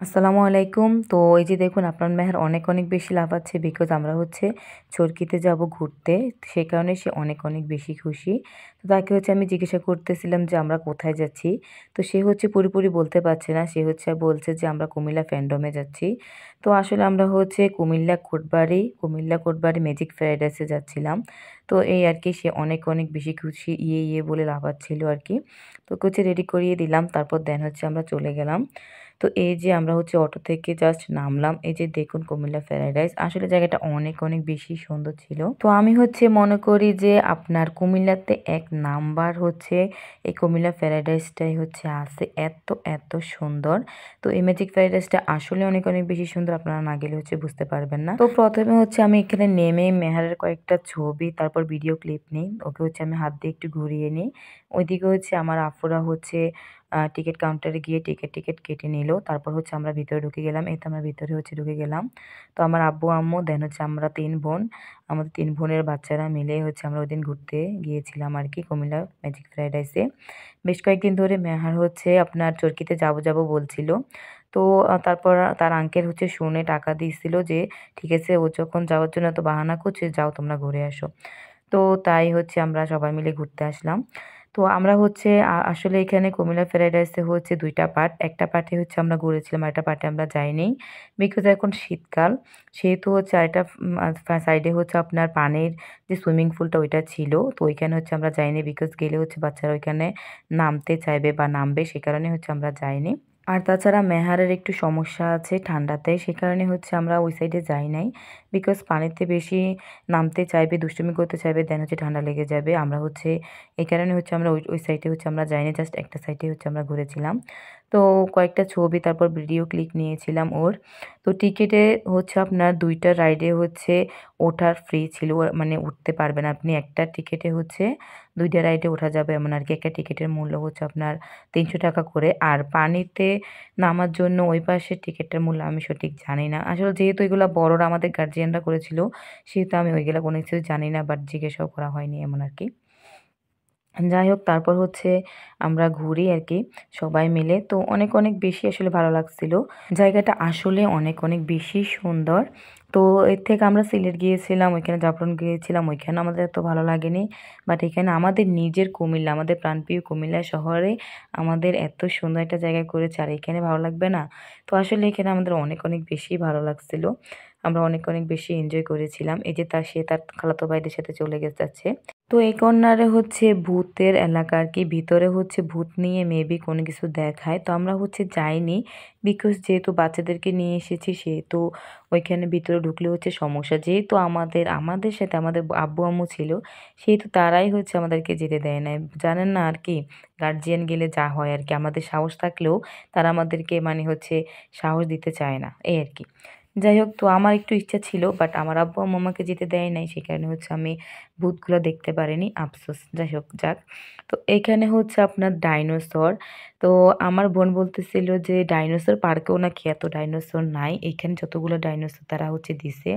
আসসালামু আলাইকুম। তো এই যে দেখুন আপনার মেহের অনেক, অনেক বেশি লাফাচ্ছে বিকজ আমরা হচ্ছে চরকিতে যাব ঘুরতে। সে কারণে সে অনেক, অনেক বেশি খুশি। তো তাকে হচ্ছে আমি জিজ্ঞাসা করতেছিলাম যে আমরা কোথায় যাচ্ছি? তো সে হচ্ছে পুরোপুরি বলতে পারছে না। সে হচ্ছে বলছে যে আমরা কুমিল্লা ফ্যান্ডমে যাচ্ছি। তো আসলে আমরা হচ্ছে Comilla Kotbari magic fried rice এ যাচ্ছিলাম। তো এই আরকি সে অনেক, অনেক বেশি খুশি ইয়ে, ইয়ে বলে লাফাচ্ছিল আরকি। তো ওকে হচ্ছে রেডি করিয়ে দিলাম। তারপর দেন হচ্ছে আমরা চলে গেলাম। তো এই যে আমরা হচ্ছে অটো থেকে জাস্ট নামলাম। এই যে দেখুন কুমিল্লা ফ্রাইড রাইস। আসলে জায়গাটা অনেক, অনেক বেশি সুন্দর ছিল। তো আমি হচ্ছে মনে করি যে আপনার কুমিল্লাতে এক নাম্বার হচ্ছে এই কুমিল্লা ফ্রাইড রাইসটাই হচ্ছে আছে। এত, এত সুন্দর। তো এই ম্যাজিক ফ্রাইড রাইসটা আসলে অনেক, অনেক বেশি সুন্দর। আপনারা না গেলে হচ্ছে বুঝতে পারবেন না। তো প্রথমে হচ্ছে আমি এখানে নেমে মেহারের কয়েকটা ছবি তারপর ভিডিও ক্লিপ নিই। ওকে হচ্ছে আমি হাত দিয়ে একটু ঘুরিয়ে নিই। ওইদিকে হচ্ছে আমার আফুরা হচ্ছে টিকেট কাউন্টারে গিয়ে টিকেট কেটে নিল। তারপর হচ্ছে আমরা ভিতরে ঢুকে গেলাম। এই তো আমরা ভিতরে হচ্ছে ঢুকে গেলাম। তো আমার আব্বু আম্মু দেন হচ্ছে আমরা ৩ বোন। আমাদের ৩ বোনের বাচ্চারা মিলে হচ্ছে আমরা ওইদিন ঘুরতে গিয়েছিলাম আরকি কুমিল্লা ম্যাজিক ফ্রাইড রাইসে। বেশ কয়েকদিন ধরে মেহার হচ্ছে আপনার চরকিতে যাবো বলছিল। তো তারপর তার আঙ্কেল হচ্ছে শুনে টাকা দিয়েছিল যে, ঠিক আছে ও যখন যাওয়ার জন্য এত বাহানা করছে, যাও তোমরা ঘুরে আসো। তো তাই হচ্ছে আমরা সবাই মিলে ঘুরতে আসলাম। তো আমরা হচ্ছে আসলে এখানে কুমিল্লা ফ্রাইড রাইসে হচ্ছে ২ টা পার্ট। একটা পার্টে হচ্ছে আমরা ঘুরেছিলাম, আরেকটা পার্টে আমরা যাইনি। বিকজ এখন শীতকাল। সেহেতু হচ্ছে আরেকটা সাইডে হচ্ছে আপনার পানির যে সুইমিং পুলটা ওইটা ছিল। তো ওইখানে হচ্ছে আমরা যাইনি বিকজ গেলে হচ্ছে বাচ্চারা ওইখানে নামতে চাইবে বা নামবে সে কারণে হচ্ছে আমরা যাইনি। আর তাছাড়া মেহারের একটু সমস্যা আছে ঠান্ডাতে, সে কারণে হচ্ছে আমরা ওই সাইডে যাই নাই। বিকজ পানিতে বেশি নামতে চাইবে, দুষ্টুমি করতে চাইবে, দেন হচ্ছে ঠান্ডা লেগে যাবে। আমরা হচ্ছে এই কারণে হচ্ছে আমরা ওই সাইডে হচ্ছে আমরা যাইনি। জাস্ট একটা সাইডে হচ্ছে আমরা ঘুরেছিলাম। তো কয়েকটা ছবি তারপর ভিডিও ক্লিক নিয়েছিলাম ওর। তো টিকেটে হচ্ছে আপনার ২ টা রাইডে হচ্ছে ওঠার ফ্রি ছিল। মানে উঠতে পারবেন আপনি একটা টিকেটে হচ্ছে ২ টা রাইডে ওঠা যাবে এমন আরকি। একটা টিকেটের মূল্য হচ্ছে আপনার ৳৩০০ করে। আর পানিতে নামার জন্য ওই পাশের টিকেটটার মূল্য আমি সঠিক জানি না। আসলে যেহেতু এগুলা বড়রা আমাদের গার্ডিয়ানরা করেছিল, সেহেতু আমি ওইগুলা কোনো কিছু জানি না বাট জিজ্ঞাসাও করা হয়নি এমন আরকি। যাই হোক তারপর হচ্ছে আমরা ঘুরি আরকি সবাই মিলে। তো অনেক, অনেক বেশি আসলে ভালো লাগছিল। জায়গাটা আসলে অনেক, অনেক বেশি সুন্দর। তো এর থেকে আমরা সিলেট গিয়েছিলাম, ওইখানে জাফলং গিয়েছিলাম, ওইখানে আমাদের এত ভালো লাগেনি। বাট এখানে আমাদের নিজের কুমিল্লা, আমাদের প্রাণপ্রিয় কুমিল্লা শহরে আমাদের এত সুন্দর একটা জায়গায় করেছে আর এখানে ভালো লাগবে না? তো আসলে এখানে আমাদের অনেক, অনেক বেশি ভালো লাগছিল। আমরা অনেক, অনেক বেশি এনজয় করেছিলাম। এই যে সে তার খালাতো ভাইদের সাথে চলে যাচ্ছে। তো এই কর্নারে হচ্ছে ভূতের এলাকা আরকি। ভিতরে হচ্ছে ভূত নিয়ে মেবি কোনো কিছু দেখায়। তো আমরা হচ্ছে যাইনি। বিকজ যেহেতু বাচ্চাদেরকে নিয়ে এসেছি সেহেতু ওইখানে ভিতরে ঢুকলে হচ্ছে সমস্যা। যেহেতু আমাদের সাথে আমাদের আব্বু-আম্মু ছিল, সেহেতু তারাই হচ্ছে আমাদেরকে যেতে দেয় নাই। জানেন না আরকি গার্ডিয়ান গেলে যা হয় আরকি। আমাদের সাহস থাকলেও তারা আমাদেরকে মানে হচ্ছে সাহস দিতে চায় না, এই আরকি। যাই হোক তো আমার একটু ইচ্ছা ছিল বাট আমার আব্বু-আম্মু আমাকে যেতে দেয় নাই। সে কারণে হচ্ছে আমি ভূতগুলো দেখতে পারিনি। আফসোস। যাই হোক যাক। তো এখানে হচ্ছে আপনার ডাইনোসর। তো আমার বোন বলতেছিল যে ডাইনোসর পার্কেও নাকি এত ডাইনোসর নাই। এখানে যতগুলো ডাইনোসর তারা হচ্ছে দিছে।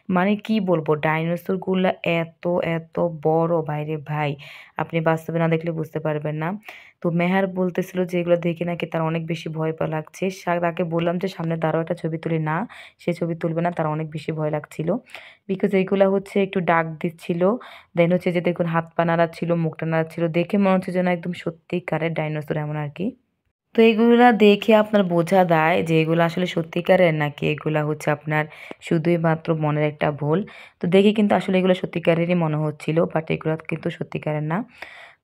মানে কি বলবো ডাইনোসরগুলা এত, এত বড় ভাইরে ভাই! আপনি বাস্তবে না দেখলে বুঝতে পারবেন না। তো মেহার বলতেছিল যে এগুলো দেখে নাকি তার অনেক বেশি ভয় লাগছে। তাকে বললাম যে সামনে দাঁড়াও একটা ছবি তুলি। না, সে ছবি তুলবে না। তার অনেক বেশি ভয় লাগছিল। বিকজ এইগুলা হচ্ছে একটু ডাক দিচ্ছিল। দেন হচ্ছে যে দেখুন হাত পা নাড়াচ্ছিল, মুখটা নাড়াচ্ছিল। দেখে মনে হচ্ছে যেন একদম সত্যিকারের ডাইনোসর এমন আরকি। তো এগুলা দেখে আপনার বোঝা দায় যে এগুলা আসলে সত্যিকারের নাকি এগুলা হচ্ছে আপনার শুধুই মাত্র মনের একটা ভুল। তো দেখে কিন্তু আসলে এগুলো সত্যিকারেরই মনে হচ্ছিল। বাট এগুলা কিন্তু সত্যিকারের না।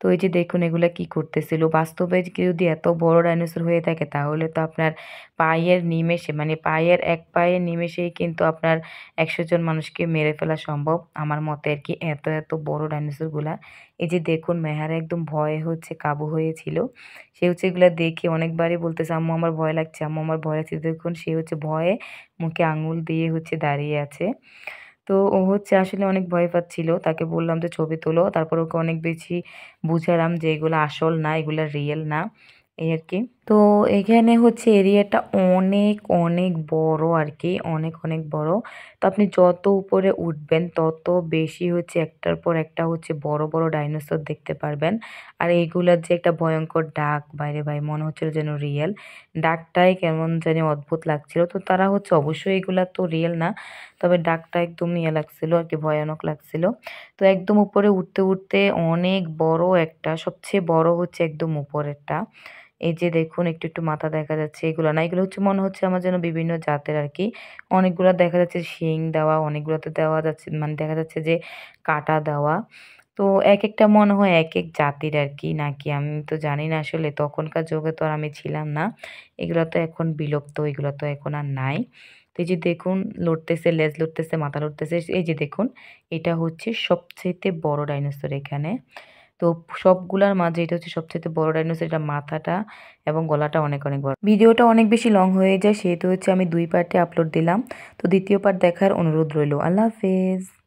তো এই যে দেখুন এগুলা কি করতেছিল। বাস্তবে যদি এত বড় ডাইনোসর হয়ে থাকে তাহলে তো আপনার পায়ের নিমেষে মানে পায়ের এক পায়ের নিমেষেই কিন্তু আপনার ১০০ জন মানুষকে মেরে ফেলা সম্ভব। আমার মতে আরকি এত, এত বড় ডাইনোসরগুলা। এই যে দেখুন মেহারা একদম ভয়ে হচ্ছে কাবু হয়েছিল। সে হচ্ছে এগুলা দেখে অনেকবারই বলতেছে, "আম্মু আমার ভয় লাগছে, আম্মু আমার ভয় লাগছে।" দেখুন সে হচ্ছে ভয়ে মুখে আঙুল দিয়ে হচ্ছে দাঁড়িয়ে আছে। তো ও হচ্ছে আসলে অনেক ভয় পাচ্ছিল। তাকে বললাম যে, "ছবি তোলো।" তারপর ওকে অনেক বেশি বুঝালাম যে, এগুলা আসল না, এগুলা রিয়েল না। এই আরকি। তো এখানে হচ্ছে এরিয়াটা অনেক, অনেক বড় আরকি। অনেক, অনেক বড়। তো আপনি যত উপরে উঠবেন তত বেশি হচ্ছে একটার পর একটা হচ্ছে বড়, বড় ডাইনোসর দেখতে পারবেন। আর এগুলার যে একটা ভয়ংকর ডাক বাইরে ভাই মনে হচ্ছিল যেন রিয়েল। ডাকটাই কেমন জানি অদ্ভুত লাগছিল। তো তারা হচ্ছে অবশ্যই এগুলা তো রিয়েল না। তবে ডাকটা একদম ইয়ে লাগছিল আরকি ভয়ানক লাগছিল। তো একদম উপরে উঠতে, উঠতে অনেক বড় একটা সবচেয়ে বড় হচ্ছে একদম উপরেরটা। এই যে দেখুন একটু, একটু মাথা দেখা যাচ্ছে এগুলো না। এগুলো হচ্ছে মনে হচ্ছে আমার যেন বিভিন্ন জাতের আরকি। অনেকগুলা দেখা যাচ্ছে শিং দেওয়া, অনেকগুলোতে দেওয়া যাচ্ছে মানে দেখা যাচ্ছে যে কাঁটা দেওয়া। তো একেকটা মনে হয় একেক জাতির আরকি নাকি আমি তো জানি না আসলে তখনকার যুগে তো আর আমি ছিলাম না। এগুলা তো এখন বিলুপ্ত, এগুলা তো এখন আর নাই। তো এই যে দেখুন লড়তেছে, লেজ লড়তেছে, মাথা লড়তেছে। এই যে দেখুন এটা হচ্ছে সবচাইতে বড় ডাইনোসর এখানে। তো সবগুলার মাঝে এটা হচ্ছে সবচাইতে বড় ডাইনোসর। এটার মাথাটা এবং গলাটা অনেক, অনেক বড়। ভিডিওটা অনেক বেশি লং হয়ে যায় সেহেতু হচ্ছে আমি ২ পার্টে আপলোড দিলাম। তো ২য় পার্ট দেখার অনুরোধ রইলো। আল্লাহ হাফেজ।